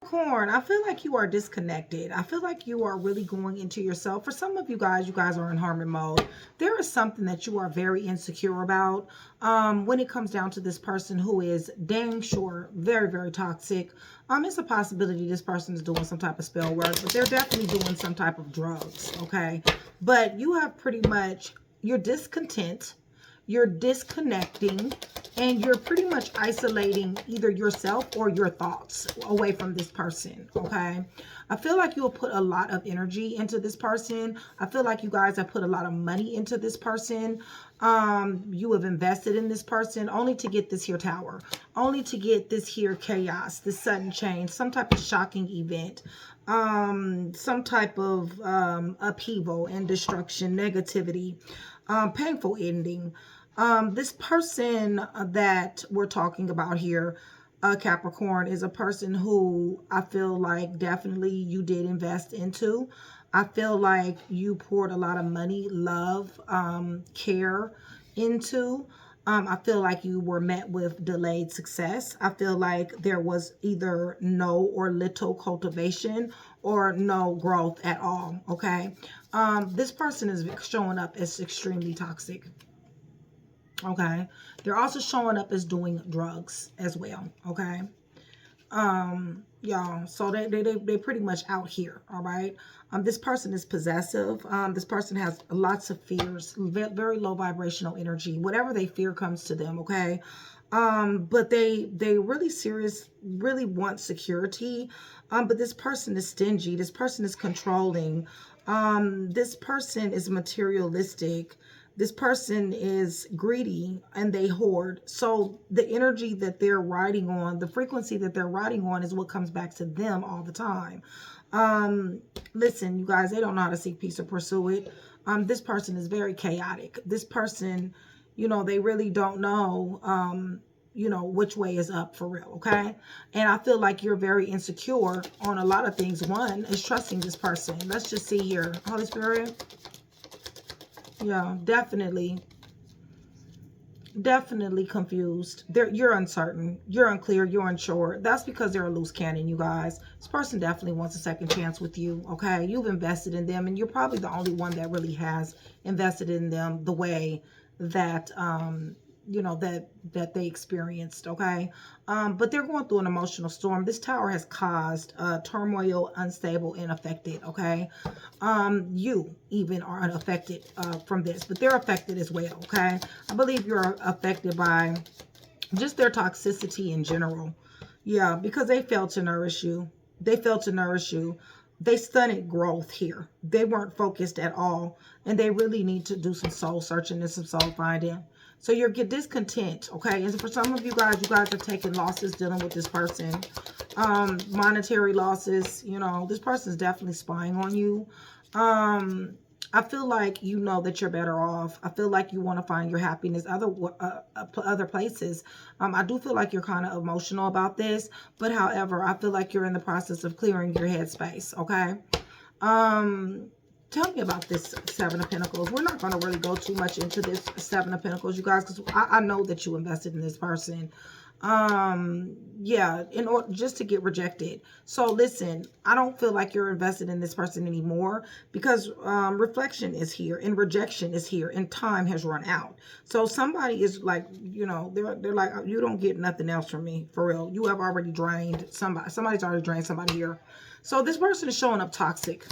Capricorn, I feel like you are disconnected. I feel like you are really going into yourself. For some of you guys are in harmony mode. There is something that you are very insecure about when it comes down to this person who is dang sure very, very toxic. It's a possibility this person is doing some type of spell work, but they're definitely doing some type of drugs, okay? But you have pretty much, you're discontent, you're disconnecting, and you're pretty much isolating either yourself or your thoughts away from this person, okay? I feel like you will put a lot of energy into this person. I feel like you guys have put a lot of money into this person. You have invested in this person only to get this here tower, only to get this here chaos, this sudden change, some type of shocking event, some type of upheaval and destruction, negativity, painful ending. This person that we're talking about here, Capricorn, is a person who I feel like definitely you did invest into. I feel like you poured a lot of money, love, care into. I feel like you were met with delayed success. I feel like there was either no or little cultivation or no growth at all, okay? This person is showing up as extremely toxic. Okay, they're also showing up as doing drugs as well. Okay, y'all, so they pretty much out here. All right, this person is possessive. This person has lots of fears, very low vibrational energy. Whatever they fear comes to them. Okay, but they really really want security. But this person is stingy. This person is controlling. This person is materialistic. This person is greedy and they hoard. So the energy that they're riding on, the frequency that they're riding on is what comes back to them all the time. Listen, you guys, they don't know how to seek peace or pursue it. This person is very chaotic. This person, you know, they really don't know, you know, which way is up for real, okay? And I feel like you're very insecure on a lot of things. One is trusting this person. Let's just see here. Holy Spirit. Yeah, definitely confused. You're uncertain, you're unclear, you're unsure. That's because they're a loose cannon, you guys. This person definitely wants a second chance with you, okay? You've invested in them, and you're probably the only one that really has invested in them the way that you know, that they experienced, okay? But they're going through an emotional storm. This tower has caused turmoil, unstable, and affected, okay? You even are unaffected from this, but they're affected as well, okay? I believe you're affected by just their toxicity in general. Yeah, because they failed to nourish you. They failed to nourish you. They stunted growth here. They weren't focused at all, and they really need to do some soul searching and some soul finding. So you're discontent, okay? And for some of you guys are taking losses dealing with this person. Monetary losses, you know, this person is definitely spying on you. I feel like you know that you're better off. I feel like you want to find your happiness other places. I do feel like you're kind of emotional about this, but however, I feel like you're in the process of clearing your headspace, okay? Tell me about this Seven of Pentacles. We're not going to really go too much into this Seven of Pentacles, you guys, because I know that you invested in this person. Yeah, in order just to get rejected. So listen, I don't feel like you're invested in this person anymore because reflection is here and rejection is here and time has run out. So somebody is like, you know, they're like, you don't get nothing else from me, for real. You have already drained somebody. Somebody's already drained somebody here. So this person is showing up toxic.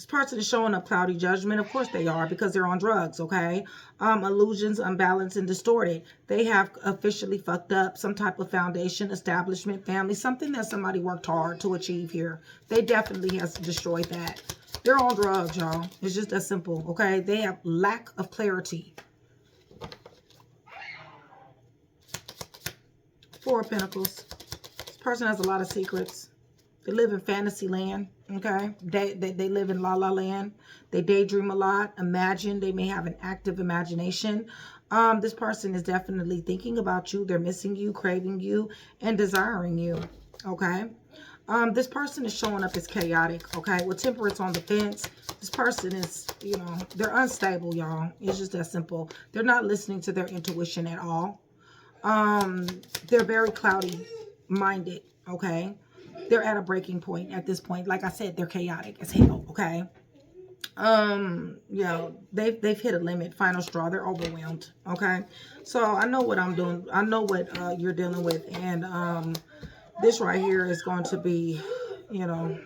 Person is showing up cloudy judgment. Of course they are, because they're on drugs, okay? Illusions, unbalanced, and distorted. They have officially fucked up some type of foundation, establishment, family, something that somebody worked hard to achieve here. They definitely has destroyed that. They're on drugs, y'all. It's just that simple, okay? They have lack of clarity. Four of Pentacles. This person has a lot of secrets. They live in fantasy land, okay? They live in la la land. They daydream a lot, imagine. They may have an active imagination. This person is definitely thinking about you. They're missing you, craving you, and desiring you, okay? This person is showing up as chaotic, okay? With Temperance on the fence, this person is, you know, they're unstable, y'all. It's just that simple. They're not listening to their intuition at all. They're very cloudy minded, okay? They're at a breaking point at this point. Like I said, they're chaotic as hell, okay? You know, they've hit a limit, final straw. They're overwhelmed, okay? So I know what I'm doing. I know what you're dealing with, and this right here is going to be, you know,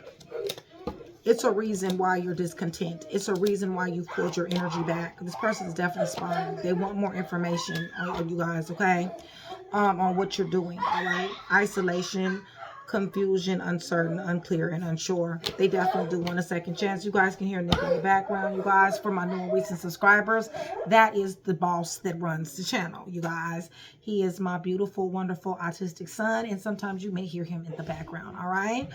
it's a reason why you're discontent. It's a reason why you've pulled your energy back. This person is definitely spying. They want more information on you guys, okay? On what you're doing, all right? Isolation, confusion, uncertain, unclear, and unsure. They definitely do want a second chance. You guys can hear Nikki in the background. You guys, for my new and recent subscribers, that is the boss that runs the channel, you guys. He is my beautiful, wonderful, autistic son, and sometimes you may hear him in the background, all right?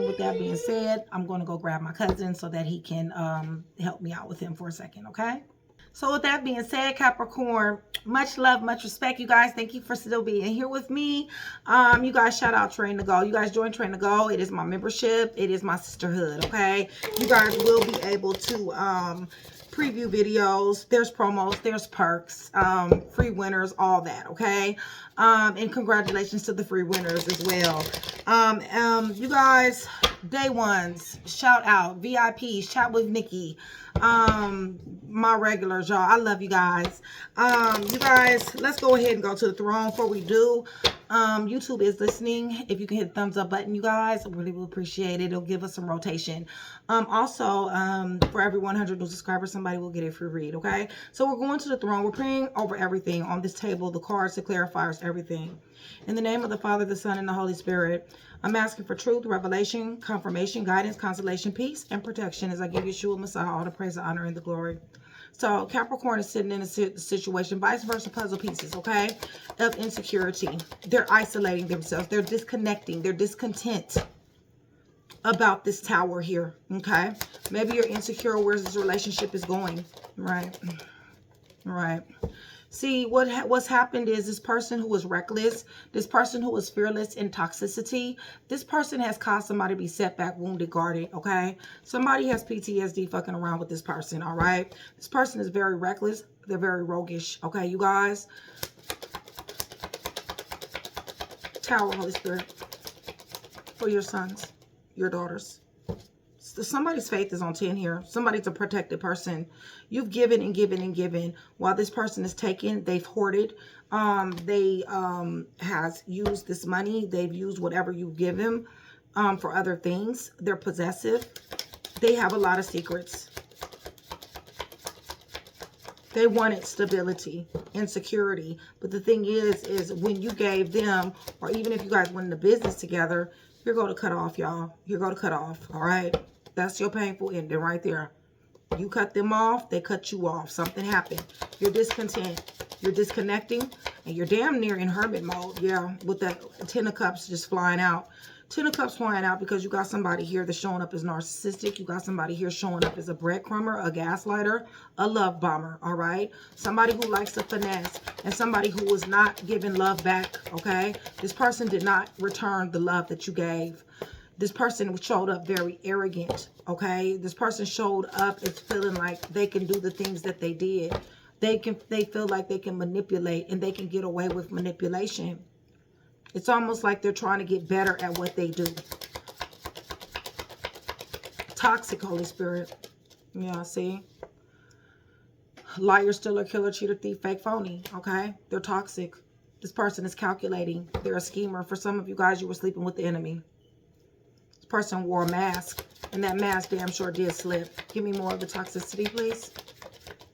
With that being said, I'm going to go grab my cousin so that he can help me out with him for a second, okay? So with that being said, Capricorn, much love, much respect, you guys. Thank you for still being here with me. You guys, shout out Train to Go. You guys join Train to Go. It is my membership. It is my sisterhood, okay? You guys will be able to preview videos. There's promos. There's perks. Free winners, all that, okay? And congratulations to the free winners as well. You guys, day ones, shout out. VIPs, chat with Nikki. My regulars, y'all. I love you guys. You guys, let's go ahead and go to the throne. Before we do, YouTube is listening. If you can hit the thumbs up button, you guys, I really will appreciate it. It'll give us some rotation. Also, for every 100 new subscribers, somebody will get a free read, okay? So we're going to the throne. We're praying over everything on this table, the cards, the clarifiers, everything. In the name of the Father, the Son, and the Holy Spirit, I'm asking for truth, revelation, confirmation, guidance, consolation, peace, and protection as I give Yeshua Messiah all the praise, the honor, and the glory. So Capricorn is sitting in a situation, vice versa puzzle pieces, okay, of insecurity. They're isolating themselves. They're disconnecting. They're discontent about this tower here, okay? Maybe you're insecure where this relationship is going, right? Right. See, what's happened is this person who was reckless, this person who was fearless in toxicity, this person has caused somebody to be setback, wounded, guarded, okay? Somebody has PTSD fucking around with this person, all right? This person is very reckless. They're very roguish, okay, you guys? Tower, Holy Spirit, for your sons, your daughters. Somebody's faith is on 10 here. Somebody's a protected person. You've given and given and given. While this person is taken, they've hoarded. They has used this money. They've used whatever you give them for other things. They're possessive. They have a lot of secrets. They wanted stability and security. But the thing is when you gave them, or even if you guys went into business together, you're going to cut off, y'all. You're going to cut off, all right? That's your painful ending right there. You cut them off, they cut you off. Something happened. You're discontent. You're disconnecting, and you're damn near in hermit mode. Yeah, with that 10 of Cups just flying out. 10 of Cups flying out because you got somebody here that's showing up as narcissistic. You got somebody here showing up as a breadcrumber, a gaslighter, a love bomber, all right? Somebody who likes to finesse, and somebody who was not giving love back, okay? This person did not return the love that you gave. This person showed up very arrogant, okay? This person showed up as feeling like they can do the things that they did. They feel like they can manipulate, and they can get away with manipulation. It's almost like they're trying to get better at what they do. Toxic, Holy Spirit. Yeah, see? Liar, stealer, killer, cheater, thief, fake, phony, okay? They're toxic. This person is calculating. They're a schemer. For some of you guys, you were sleeping with the enemy. Person wore a mask, and that mask damn sure did slip. Give me more of the toxicity, please.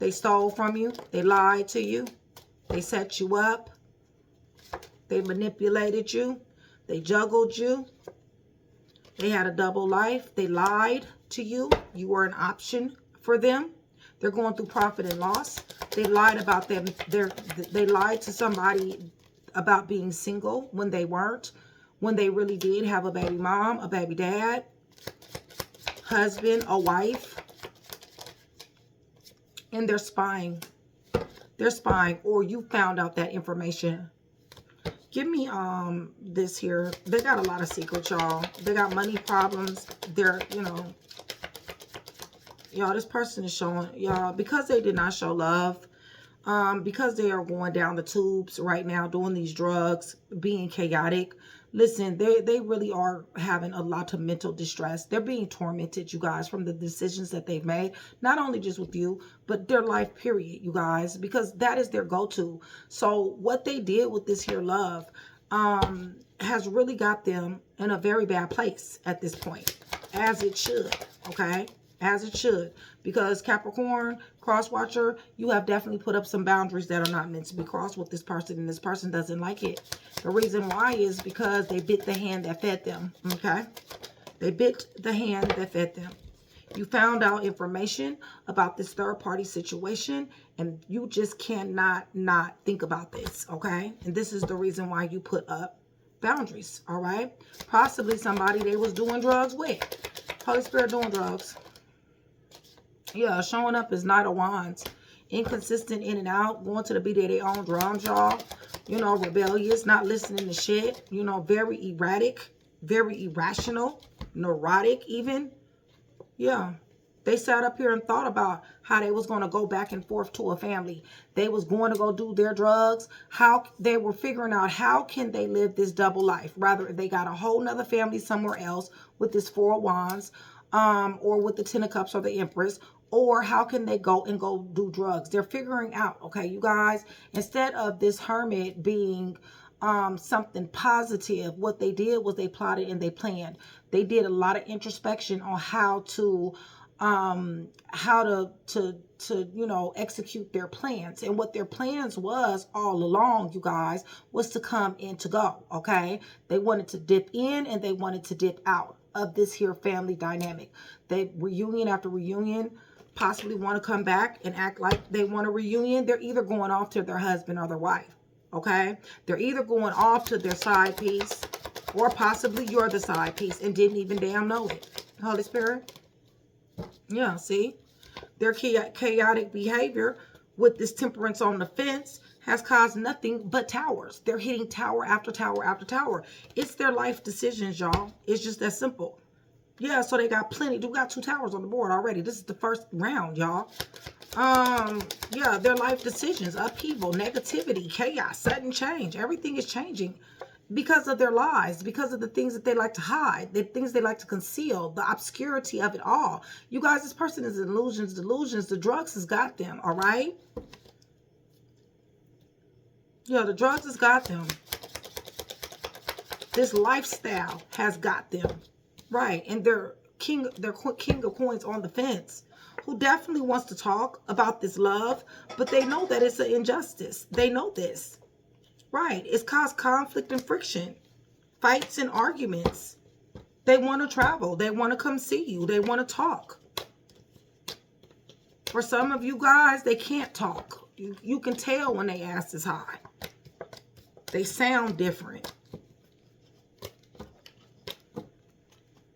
They stole from you. They lied to you. They set you up. They manipulated you. They juggled you. They had a double life. They lied to you. You were an option for them. They're going through profit and loss. They lied about them. They lied to somebody about being single when they weren't. When they really did have a baby mom, a baby dad, husband, a wife. And they're spying. They're spying, or you found out that information. Give me this here. They got a lot of secrets, y'all. They got money problems. They're, you know, y'all, this person is showing, y'all, because they did not show love, because they are going down the tubes right now, doing these drugs, being chaotic, Listen, they really are having a lot of mental distress. They're being tormented, you guys, from the decisions that they've made, not only just with you, but their life period, you guys, because that is their go-to. So what they did with this here love has really got them in a very bad place at this point, as it should, okay? As it should, because Capricorn, cross watcher, you have definitely put up some boundaries that are not meant to be crossed with this person, and this person doesn't like it. The reason why is because they bit the hand that fed them, okay? They bit the hand that fed them. You found out information about this third-party situation, and you just cannot not think about this, okay? And this is the reason why you put up boundaries, all right? Possibly somebody they was doing drugs with. Holy Spirit doing drugs. Yeah, showing up is Knight of Wands. Inconsistent in and out. Going to the beat of their own drums, y'all. You know, rebellious. Not listening to shit. You know, very erratic. Very irrational. Neurotic even. Yeah. They sat up here and thought about how they was going to go back and forth to a family. They was going to go do their drugs. How they were figuring out how can they live this double life. Rather, they got a whole nother family somewhere else with this Four of Wands. Or with the Ten of Cups or the Empress. Or how can they go do drugs? They're figuring out, okay, you guys, instead of this Hermit being something positive, what they did was they plotted and they planned. They did a lot of introspection on how to you know, execute their plans. And what their plans was all along, you guys, was to come and to go, okay? They wanted to dip in and they wanted to dip out of this here family dynamic. They reunion after reunion, possibly want to come back and act like they want a reunion. They're either going off to their husband or their wife, okay? They're either going off to their side piece, or possibly you're the side piece and didn't even damn know it. Holy Spirit. Yeah, see? Their chaotic behavior with this temperance on the fence has caused nothing but towers. They're hitting tower after tower after tower. It's their life decisions, y'all. It's just that simple. Yeah, so they got plenty. We got 2 towers on the board already. This is the first round, y'all. Yeah, their life decisions, upheaval, negativity, chaos, sudden change. Everything is changing because of their lies, because of the things that they like to hide, the things they like to conceal, the obscurity of it all. You guys, this person is illusions, delusions. The drugs has got them, all right? Yeah, the drugs has got them. This lifestyle has got them. Right, and their king of coins on the fence, who definitely wants to talk about this love, but they know that it's an injustice. They know this. Right, it's caused conflict and friction, fights and arguments. They want to travel. They want to come see you. They want to talk. For some of you guys, they can't talk. You can tell when they ass is high. They sound different.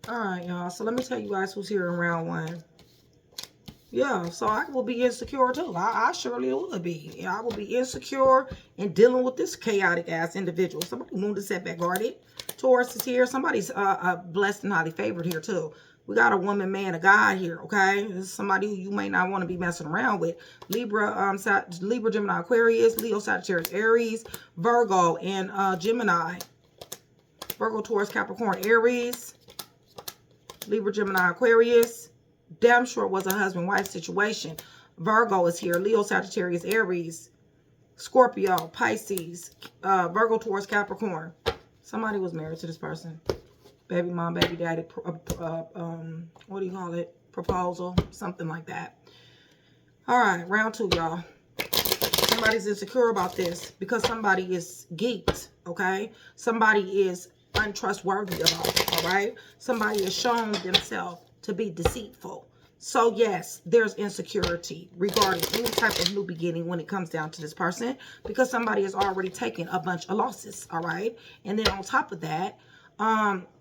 All right, y'all. So let me tell you guys who's here in round 1. Yeah, so I will be insecure too. I surely would be. Yeah, I will be insecure and dealing with this chaotic ass individual. Somebody wounded, setback, guarded. Taurus is here. Somebody's blessed and highly favored here too. We got a woman, man, a guy here, okay? This is somebody who you may not want to be messing around with. Libra, Libra, Gemini, Aquarius, Leo, Sagittarius, Aries, Virgo, and Gemini. Virgo, Taurus, Capricorn, Aries. Libra, Gemini, Aquarius. Damn sure was a husband-wife situation. Virgo is here. Leo, Sagittarius, Aries. Scorpio, Pisces. Virgo, Taurus, Capricorn. Somebody was married to this person. Baby mom, baby daddy. What do you call it? Proposal. Something like that. All right. Round 2, y'all. Somebody's insecure about this because somebody is geeked. Okay? Somebody is untrustworthy about it, all right? Somebody has shown themselves to be deceitful. So yes, there's insecurity regarding any type of new beginning when it comes down to this person, because somebody has already taken a bunch of losses, all right? And then on top of that,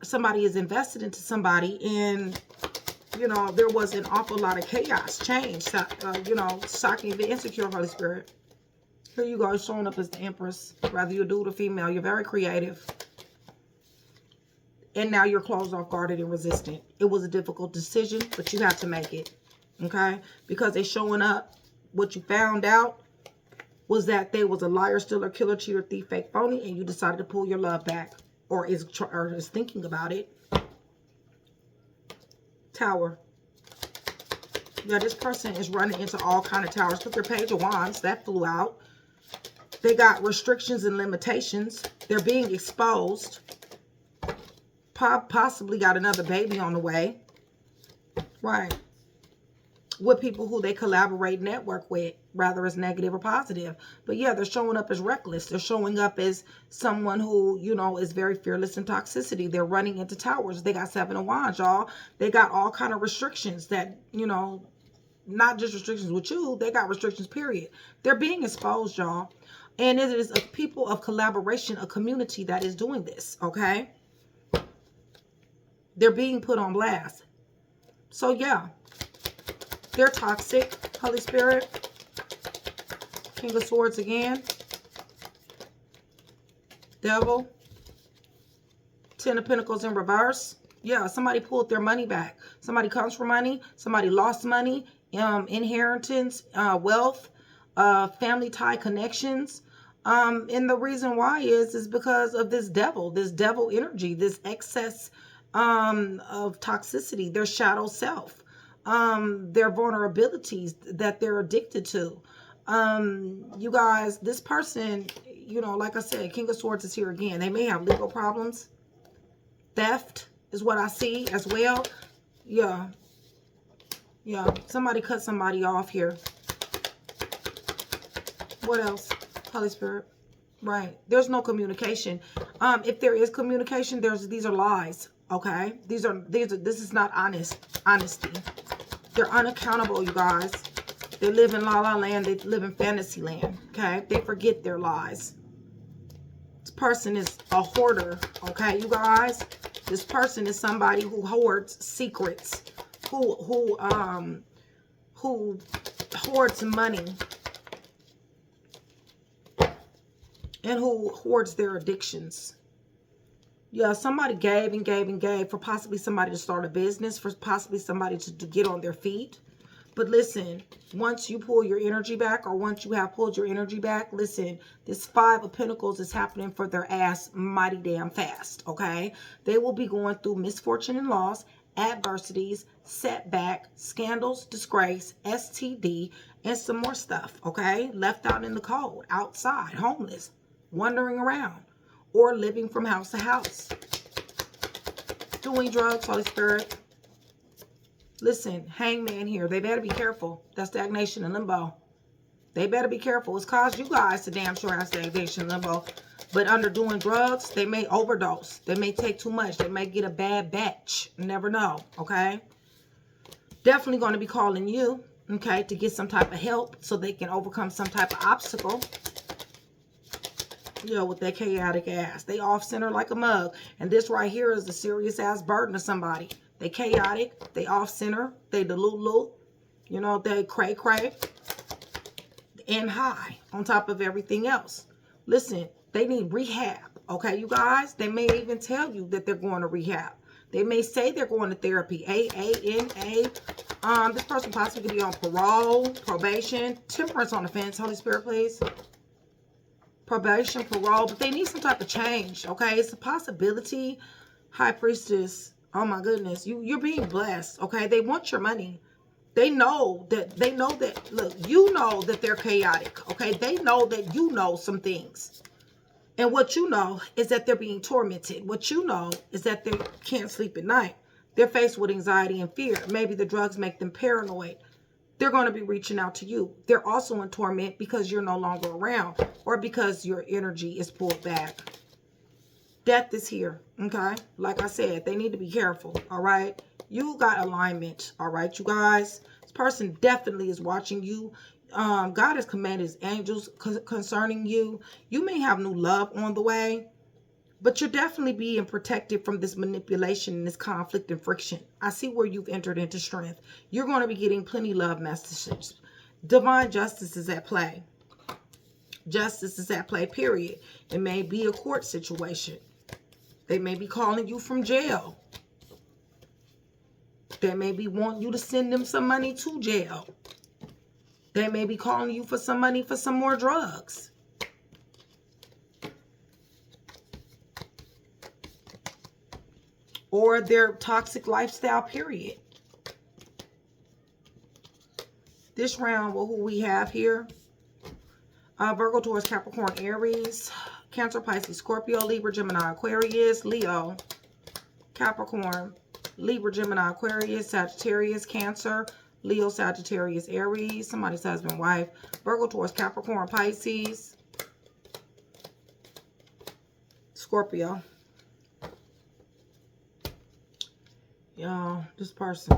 somebody is invested into somebody, and you know, there was an awful lot of chaos, change, you know, shocking, the insecure Holy Spirit. Here you go, showing up as the Empress, whether you're a dude or female. You're very creative. And now you're closed off, guarded, and resistant. It was a difficult decision, but you have to make it. Okay? Because they're showing up. What you found out was that they was a liar, stealer, killer, cheater, thief, fake, phony, and you decided to pull your love back. or is thinking about it. Tower. Yeah, this person is running into all kind of towers. Look, their Page of Wands, that flew out. They got restrictions and limitations. They're being exposed. Possibly got another baby on the way. Right. With people who they collaborate, network with, rather as negative or positive. But yeah, they're showing up as reckless. They're showing up as someone who, you know, is very fearless in toxicity. They're running into towers. They got 7 of Wands, y'all. They got all kind of restrictions that, you know, not just restrictions with you. They got restrictions, period. They're being exposed, y'all. And it is a people of collaboration, a community that is doing this, okay? They're being put on blast. So yeah, they're toxic. Holy Spirit. King of Swords again. Devil. 10 of Pentacles in reverse. Yeah, somebody pulled their money back. Somebody comes for money. Somebody lost money. Inheritance, wealth, family tie connections. And the reason why is because of this devil energy, this excess of toxicity, their shadow self, their vulnerabilities that they're addicted to. You guys, this person, you know, like I said, King of Swords is here again. They may have legal problems. Theft is what I see as well. Yeah. Yeah. Somebody cut somebody off here. What else? Holy Spirit. Right. There's no communication. If there is communication, these are lies. Okay. This is not honesty. They're unaccountable, you guys. They live in la la land. They live in fantasy land. Okay. They forget their lies. This person is a hoarder. Okay, you guys. This person is somebody who hoards secrets. Who hoards money. And who hoards their addictions. Yeah, somebody gave and gave and gave for possibly somebody to start a business, for possibly somebody to get on their feet. But listen, once you pull your energy back, or once you have pulled your energy back, listen, this 5 of Pentacles is happening for their ass mighty damn fast, okay? They will be going through misfortune and loss, adversities, setback, scandals, disgrace, STD, and some more stuff, okay? Left out in the cold, outside, homeless, wandering around, or living from house to house. Doing drugs, Holy Spirit. Listen, hangman here. They better be careful. That's stagnation and limbo. They better be careful. It's caused you guys to damn sure have stagnation and limbo. But under doing drugs, they may overdose. They may take too much. They may get a bad batch. You never know, okay? Definitely going to be calling you, okay, to get some type of help so they can overcome some type of obstacle. You know, with their chaotic ass. They off-center like a mug. And this right here is a serious-ass burden to somebody. They chaotic. They off-center. They delulu. You know, they cray-cray. And high on top of everything else. Listen, they need rehab. Okay, you guys? They may even tell you that they're going to rehab. They may say they're going to therapy. AANA. This person possibly could be on parole, probation, temperance on the fence. Holy Spirit, please. Probation, parole, but they need some type of change, okay? It's a possibility. High Priestess, oh my goodness, you're being blessed, okay? They want your money. They know that, look, you know that they're chaotic, okay? They know that you know some things. And what you know is that they're being tormented. What you know is that they can't sleep at night. They're faced with anxiety and fear. Maybe the drugs make them paranoid. They're going to be reaching out to you. They're also in torment because you're no longer around, or because your energy is pulled back. Death is here, okay? Like I said, they need to be careful, all right? You got alignment, all right, you guys? This person definitely is watching you. God has commanded his angels concerning you. You may have new love on the way. But you're definitely being protected from this manipulation and this conflict and friction. I see where you've entered into strength. You're going to be getting plenty love messages. Divine justice is at play. Justice is at play, period. It may be a court situation. They may be calling you from jail. They may be wanting you to send them some money to jail. They may be calling you for some money for some more drugs. or their toxic lifestyle, period. This round, well, who we have here, Virgo, Taurus, Capricorn, Aries, Cancer, Pisces, Scorpio, Libra, Gemini, Aquarius, Leo, Capricorn, Libra, Gemini, Aquarius, Sagittarius, Cancer, Leo, Sagittarius, Aries, somebody's husband, wife, Virgo, Taurus, Capricorn, Pisces, Scorpio. Y'all, this person.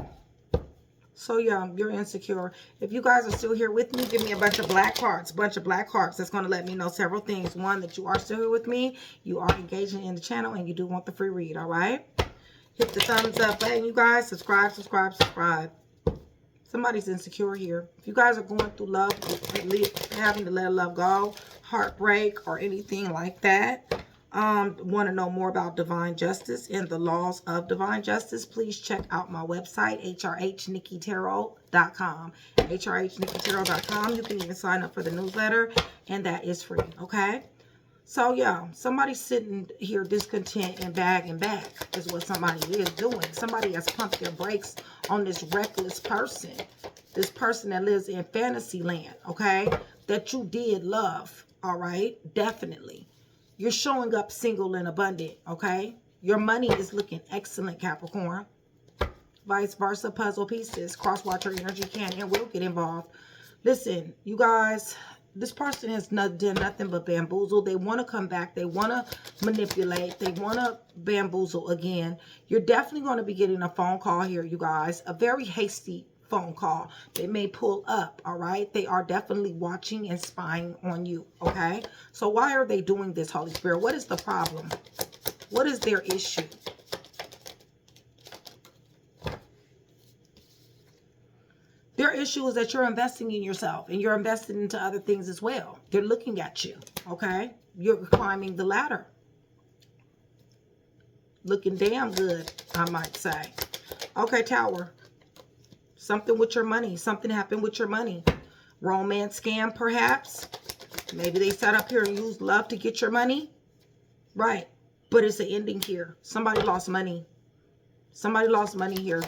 So yeah, you're insecure. If you guys are still here with me, give me a bunch of black hearts. Bunch of black hearts. That's going to let me know several things. One, that you are still here with me. You are engaging in the channel and you do want the free read. All right. Hit the thumbs up button, you guys. Subscribe, subscribe, subscribe. Somebody's insecure here. If you guys are going through love, having to let love go, heartbreak, or anything like that, want to know more about divine justice and the laws of divine justice, please check out my website, hrhnikkitarot.com. hrhnikkitarot.com. You can even sign up for the newsletter, and that is free. Okay. So yeah, somebody's sitting here discontent and back is what somebody is doing. Somebody has pumped their brakes on this reckless person. This person that lives in fantasy land, okay? That you did love, all right? Definitely. You're showing up single and abundant, okay? Your money is looking excellent, Capricorn. Vice versa, puzzle pieces. Cross-watch your energy can and will get involved. Listen, you guys, this person has done nothing but bamboozle. They want to come back. They want to manipulate. They want to bamboozle again. You're definitely going to be getting a phone call here, you guys. A very hasty phone call. They may pull up, all right? They are definitely watching and spying on you, okay? So why are they doing this, Holy Spirit? What is the problem? What is their issue? Their issue is that you're investing in yourself and you're invested into other things as well. They're looking at you, okay? You're climbing the ladder. Looking damn good, I might say. Okay, Tower. Something with your money. Something happened with your money. Romance scam, perhaps. Maybe they sat up here and used love to get your money. Right. But it's an ending here. Somebody lost money. Somebody lost money here.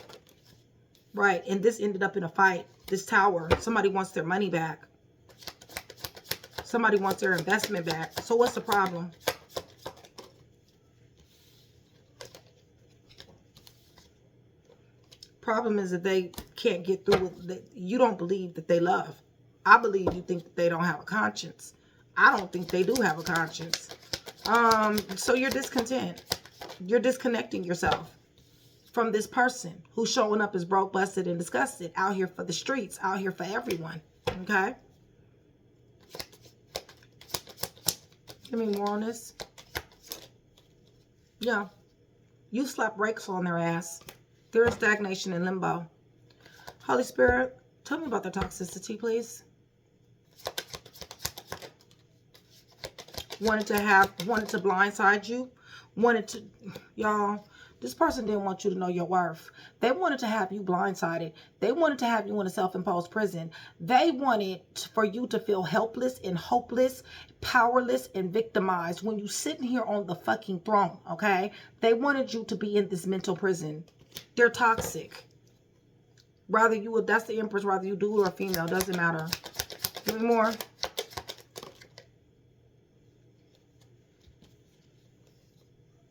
Right. And this ended up in a fight. This Tower. Somebody wants their money back. Somebody wants their investment back. So what's the problem? Problem is that they can't get through with it. You don't believe that they love. I believe you think that they don't have a conscience. I don't think they do have a conscience. So you're discontent. You're disconnecting yourself from this person who's showing up as broke, busted, and disgusted, out here for the streets, out here for everyone. Okay? Give me more on this. Yeah. You slap brakes on their ass. They're in stagnation and limbo. Holy Spirit, tell me about their toxicity, please. Wanted to blindside you. Y'all, this person didn't want you to know your worth. They wanted to have you blindsided. They wanted to have you in a self-imposed prison. They wanted for you to feel helpless and hopeless, powerless and victimized when you sitting here on the fucking throne, okay? They wanted you to be in this mental prison. They're toxic. That's the Empress, whether you do or a female, doesn't matter. Give me more.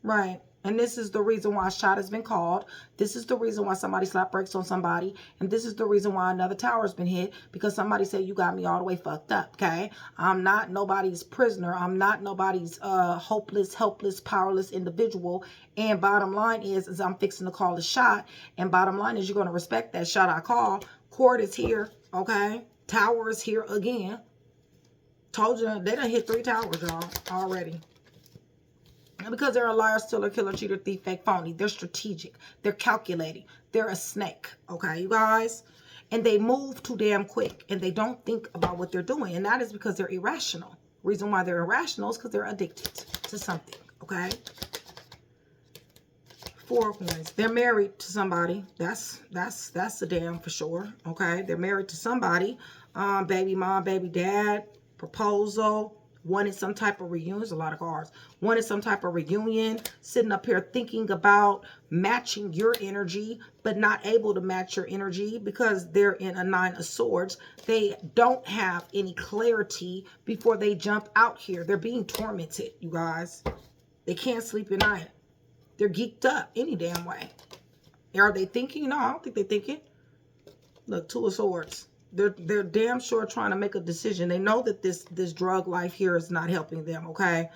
Right. And this is the reason why a shot has been called. This is the reason why somebody slapped brakes on somebody. And this is the reason why another tower has been hit. Because somebody said, you got me all the way fucked up, okay? I'm not nobody's prisoner. I'm not nobody's hopeless, helpless, powerless individual. And bottom line is I'm fixing to call a shot. And bottom line is you're going to respect that shot I call. Court is here, okay? Tower is here again. Told you, they done hit 3 towers, y'all, already. Because they're a liar, stealer, killer, cheater, thief, fake, phony. They're strategic. They're calculating. They're a snake. Okay, you guys? And they move too damn quick. And they don't think about what they're doing. And that is because they're irrational. Reason why they're irrational is because they're addicted to something. Okay? 4 of Coins. They're married to somebody. That's a damn for sure. Okay? They're married to somebody. Baby mom, baby dad, proposal, Wanted some type of reunion. There's a lot of cards. Wanted some type of reunion. Sitting up here thinking about matching your energy, but not able to match your energy because they're in a 9 of Swords. They don't have any clarity before they jump out here. They're being tormented, you guys. They can't sleep at night. They're geeked up any damn way. Are they thinking? No, I don't think they're thinking. Look, 2 of Swords. They're damn sure trying to make a decision. They know that this drug life here is not helping them, okay?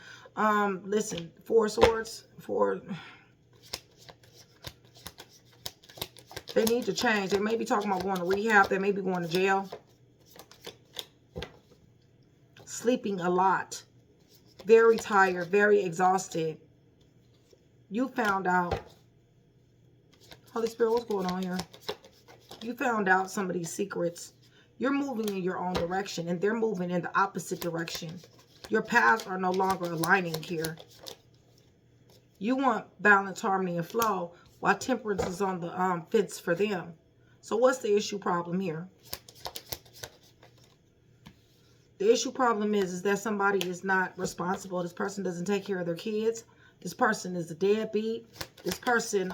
Listen, 4 of Swords, 4. They need to change. They may be talking about going to rehab. They may be going to jail. Sleeping a lot. Very tired, very exhausted. You found out. Holy Spirit, what's going on here? You found out some of these secrets. You're moving in your own direction, and they're moving in the opposite direction. Your paths are no longer aligning here. You want balance, harmony, and flow, while temperance is on the fence for them. So what's the issue problem here? The issue problem is that somebody is not responsible. This person doesn't take care of their kids. This person is a deadbeat. This person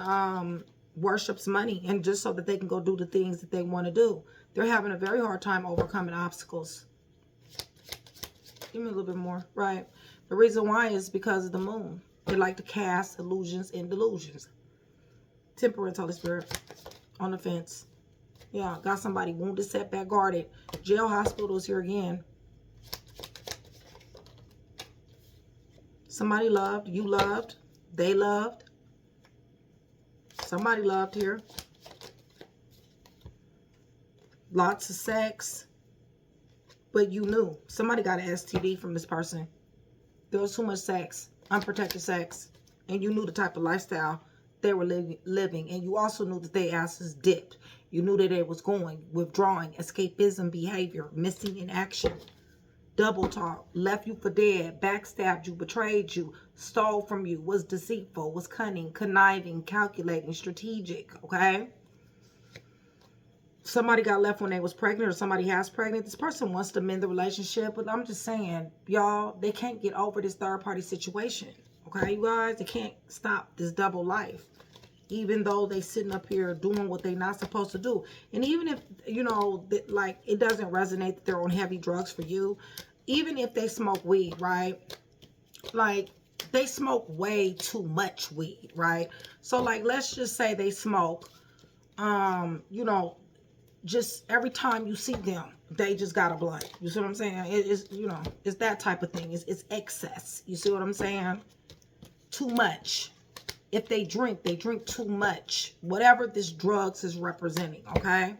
worships money, and just so that they can go do the things that they want to do. They're having a very hard time overcoming obstacles. Give me a little bit more. Right. The reason why is because of the moon. They like to cast illusions and delusions. Temperance, Holy Spirit. On the fence. Yeah, got somebody wounded, setback, guarded. Jail, hospitals here again. Somebody loved. You loved. They loved. Somebody loved here. Lots of sex. But you knew. Somebody got an STD from this person. There was too much sex. Unprotected sex. And you knew the type of lifestyle they were living. And you also knew that their asses dipped. You knew that it was going. Withdrawing. Escapism behavior. Missing in action. Double talk. Left you for dead. Backstabbed you. Betrayed you. Stole from you. Was deceitful. Was cunning. Conniving. Calculating. Strategic. Okay? Somebody got left when they was pregnant, or somebody has pregnant. This person wants to mend the relationship, but I'm just saying, y'all, they can't get over this third-party situation. Okay, you guys? They can't stop this double life. Even though they sitting up here doing what they're not supposed to do. And even if, you know, like, it doesn't resonate that they're on heavy drugs for you. Even if they smoke weed, right? Like, they smoke way too much weed, right? So, like, let's just say they smoke, you know, just every time you see them, they just got a blunt. You see what I'm saying? It's, you know, it's that type of thing. It's excess. You see what I'm saying? Too much. If they drink too much. Whatever this drugs is representing, okay?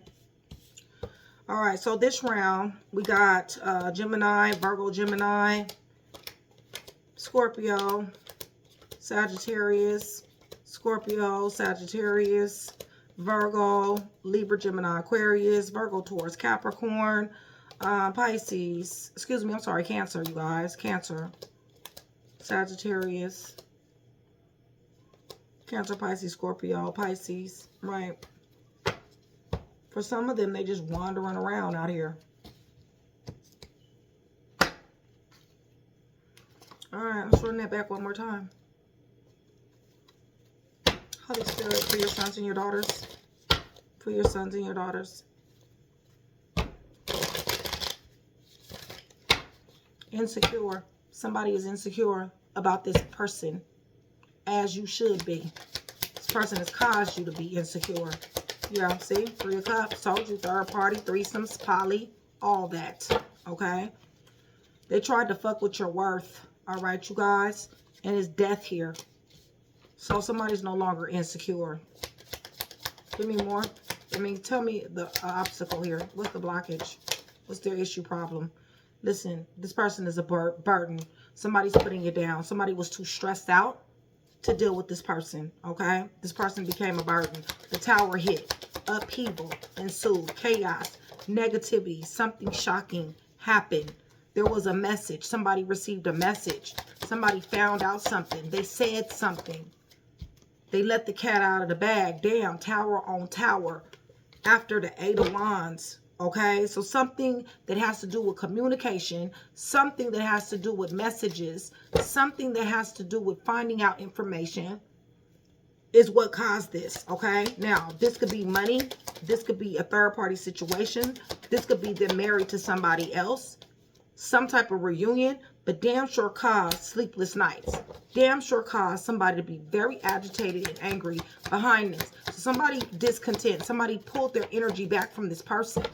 All right, so this round, we got Gemini, Virgo, Gemini, Scorpio, Sagittarius, Scorpio, Sagittarius, Virgo, Libra, Gemini, Aquarius, Virgo, Taurus, Capricorn, Pisces, excuse me, I'm sorry, Cancer, you guys, Cancer, Sagittarius, Cancer, Pisces, Scorpio, Pisces, right? For some of them, they just wandering around out here. All right, let's run that back one more time. Holy Spirit, for your sons and your daughters. For your sons and your daughters. Insecure. Somebody is insecure about this person. As you should be. This person has caused you to be insecure. Yeah, see? 3 of Cups. Told you. Third party. Threesomes. Poly. All that. Okay? They tried to fuck with your worth. Alright, you guys? And it's death here. So somebody's no longer insecure. Give me more. I mean, tell me the obstacle here. What's the blockage? What's their issue problem? Listen, this person is a burden. Somebody's putting you down. Somebody was too stressed out to deal with this person, okay? This person became a burden. The tower hit. Upheaval ensued. Chaos. Negativity. Something shocking happened. There was a message. Somebody received a message. Somebody found out something. They said something. They let the cat out of the bag. Damn, tower on tower. After the 8 of Wands. Okay, so something that has to do with communication, something that has to do with messages, something that has to do with finding out information is what caused this. Okay, now this could be money, this could be a third-party situation, this could be them married to somebody else, some type of reunion, but damn sure caused sleepless nights. Damn sure caused somebody to be very agitated and angry behind this. So somebody discontent, somebody pulled their energy back from this person.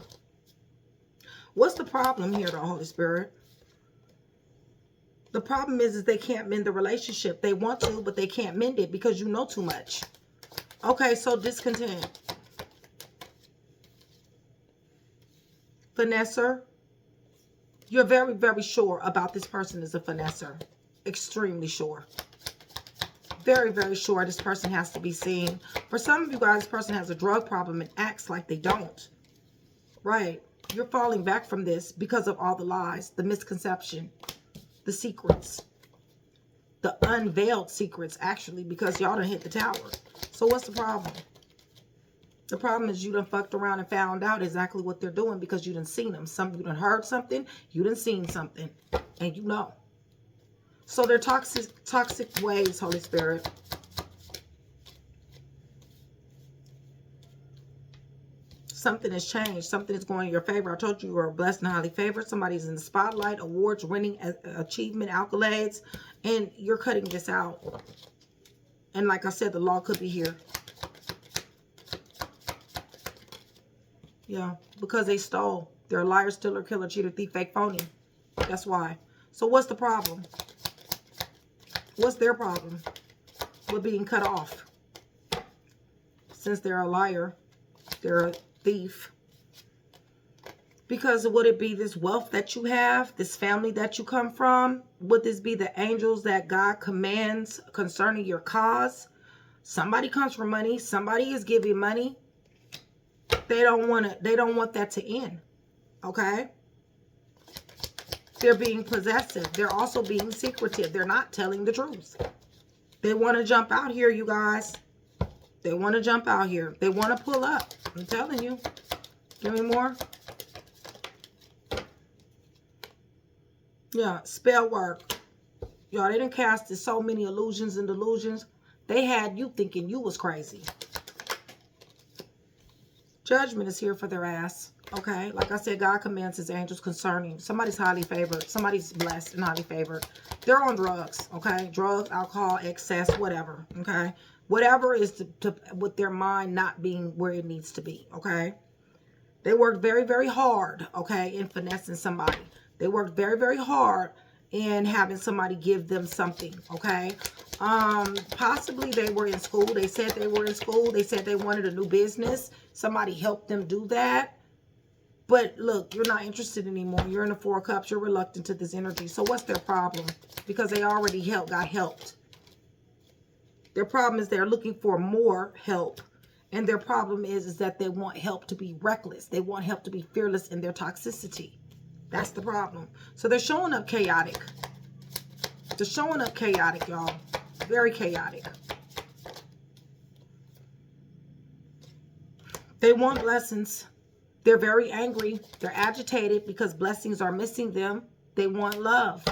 What's the problem here, though, Holy Spirit? The problem is they can't mend the relationship. They want to, but they can't mend it because you know too much. Okay, so discontent. Finesser. You're very, very sure about this person is a finesser. Extremely sure. Very, very sure this person has to be seen. For some of you guys, this person has a drug problem and acts like they don't. Right. You're falling back from this because of all the lies, the misconception, the secrets, the unveiled secrets, actually, because y'all done hit the tower. So what's the problem? The problem is you done fucked around and found out exactly what they're doing because you done seen them. You done heard something, you done seen something, and you know. So they're toxic ways, Holy Spirit. Something has changed. Something is going in your favor. I told you are blessed and highly favored. Somebody's in the spotlight, awards, winning, achievement, accolades, and you're cutting this out. And like I said, the law could be here. Yeah, because they stole. They're a liar, stealer, killer, cheater, thief, fake, phony. That's why. So what's the problem? What's their problem with being cut off? Since they're a liar, they're a thief. Because would it be this wealth that you have, this family that you come from? Would this be the angels that God commands concerning your cause? Somebody comes from money. Somebody is giving money. They don't want that to end. Okay? They're being possessive. They're also being secretive. They're not telling the truth. They want to jump out here, you guys. They want to jump out here. They want to pull up. I'm telling you. Give me more. Yeah, spell work. Y'all, they done casted so many illusions and delusions. They had you thinking you was crazy. Judgment is here for their ass. Okay, like I said, God commands his angels concerning. Somebody's highly favored. Somebody's blessed and highly favored. They're on drugs. Okay, drugs, alcohol, excess, whatever. Okay, whatever is with their mind not being where it needs to be. Okay, they worked very, very hard. Okay, in finessing somebody. They worked very, very hard in having somebody give them something. Okay, possibly they were in school. They said they were in school. They said they wanted a new business. Somebody helped them do that. But look, you're not interested anymore. You're in the Four of Cups. You're reluctant to this energy. So what's their problem? Because they already got helped. Their problem is they're looking for more help. And their problem is that they want help to be reckless. They want help to be fearless in their toxicity. That's the problem. So they're showing up chaotic. They're showing up chaotic, y'all. Very chaotic. They want blessings. They're very angry. They're agitated because blessings are missing them. They want love.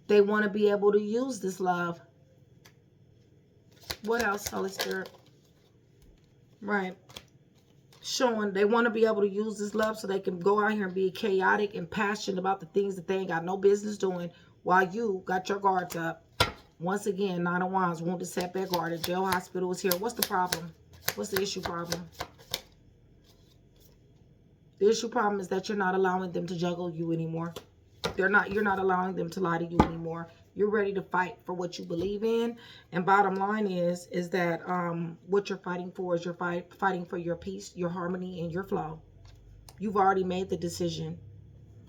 They want to be able to use this love. What else, Holy Spirit? Right. Showing they want to be able to use this love so they can go out here and be chaotic and passionate about the things that they ain't got no business doing while you got your guards up. Once again, Nine of Wands, wounded, setback, guarded, jail, hospital is here. What's the problem? What's the issue problem? The issue problem is that you're not allowing them to juggle you anymore. You're not allowing them to lie to you anymore. You're ready to fight for what you believe in. And bottom line is that what you're fighting for is you're fighting for your peace, your harmony, and your flow. You've already made the decision.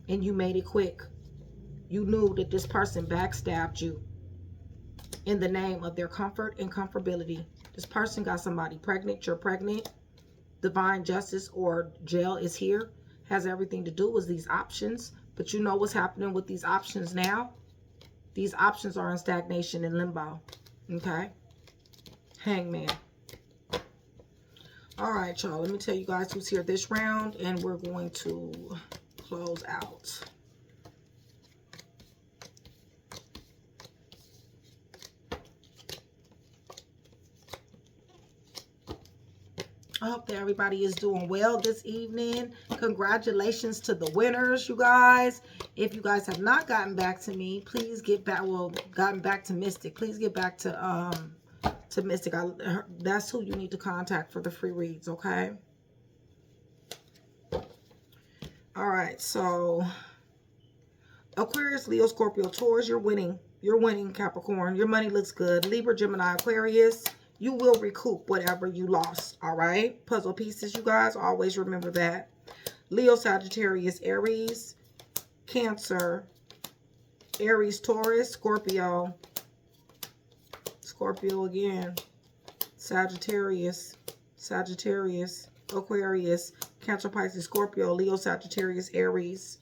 And you made it quick. You knew that this person backstabbed you in the name of their comfort and comfortability. This person got somebody pregnant. You're pregnant. Divine justice or jail is here. Has everything to do with these options. But you know what's happening with these options now? These options are in stagnation and limbo. Okay? Hangman. All right, y'all. Let me tell you guys who's here this round, and we're going to close out. I hope that everybody is doing well this evening. Congratulations to the winners, you guys. If you guys have not gotten back to me, please get back. Well, gotten back to Mystic. Please get back to Mystic. That's who you need to contact for the free reads, okay? All right, so Aquarius, Leo, Scorpio, Taurus, you're winning. You're winning, Capricorn. Your money looks good. Libra, Gemini, Aquarius, you will recoup whatever you lost, all right? Puzzle pieces, you guys. Always remember that. Leo, Sagittarius, Aries, Cancer, Aries, Taurus, Scorpio. Scorpio again. Sagittarius, Sagittarius, Aquarius, Cancer, Pisces, Scorpio, Leo, Sagittarius, Aries.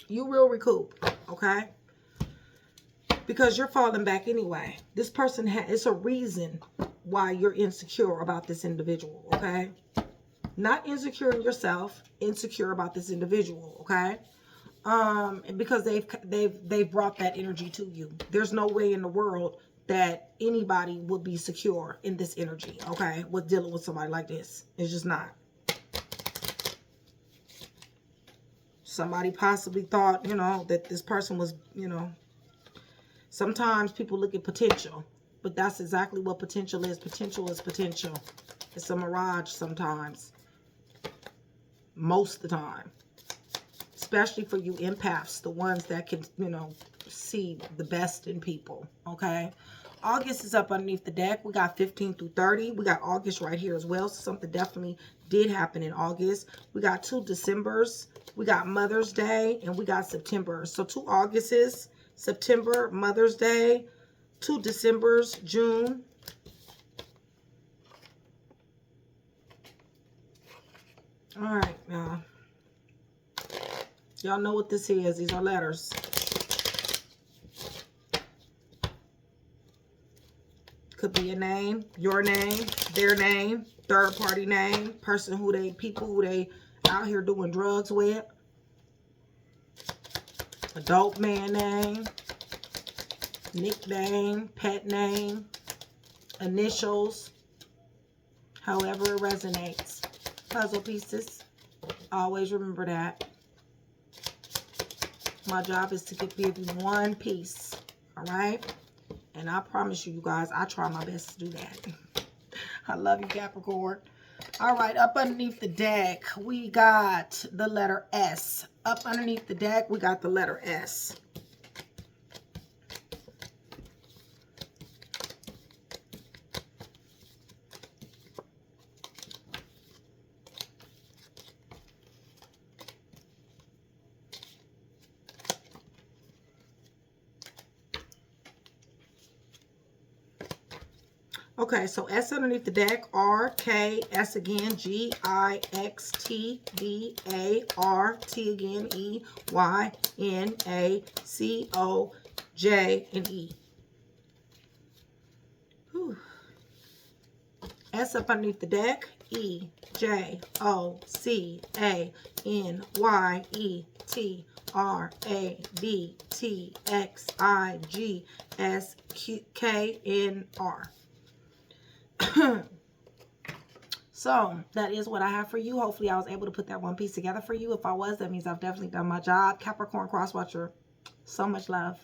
You will recoup, okay? Because you're falling back anyway. This person it's a reason why you're insecure about this individual, okay? Not insecure in yourself, insecure about this individual, okay? Because they've brought that energy to you. There's no way in the world that anybody would be secure in this energy, okay? With dealing with somebody like this. It's just not. Somebody possibly thought, you know, that this person was, you know, sometimes people look at potential, but that's exactly what potential is. Potential is potential. It's a mirage sometimes. Most of the time. Especially for you empaths, the ones that can, you know, see the best in people, okay? August is up underneath the deck. We got 15 through 30. We got August right here as well. So something definitely did happen in August. We got 2 Decembers. We got Mother's Day. And we got September. So 2 Augusts, September, Mother's Day. 2 Decembers, June. All right, y'all. Y'all know what this is. These are letters. Could be a name, your name, their name, third party name, person who they, people who they out here doing drugs with. Adult man name, nickname, pet name, initials, however it resonates. Puzzle pieces. Always remember that. My job is to give you one piece. All right? And I promise you, you guys, I try my best to do that. I love you, Capricorn. All right, up underneath the deck, we got the letter S. Up underneath the deck, we got the letter S. Okay, so S underneath the deck, R, K, S again, G, I, X, T, D, A, R, T again, E, Y, N, A, C, O, J, and E. Whew. S up underneath the deck, E, J, O, C, A, N, Y, E, T, R, A, D, T, X, I, G, S, Q, K, N, R. So that is what I have for you. Hopefully I was able to put that one piece together for you. If I was, that means I've definitely done my job. Capricorn cross watcher, so much love.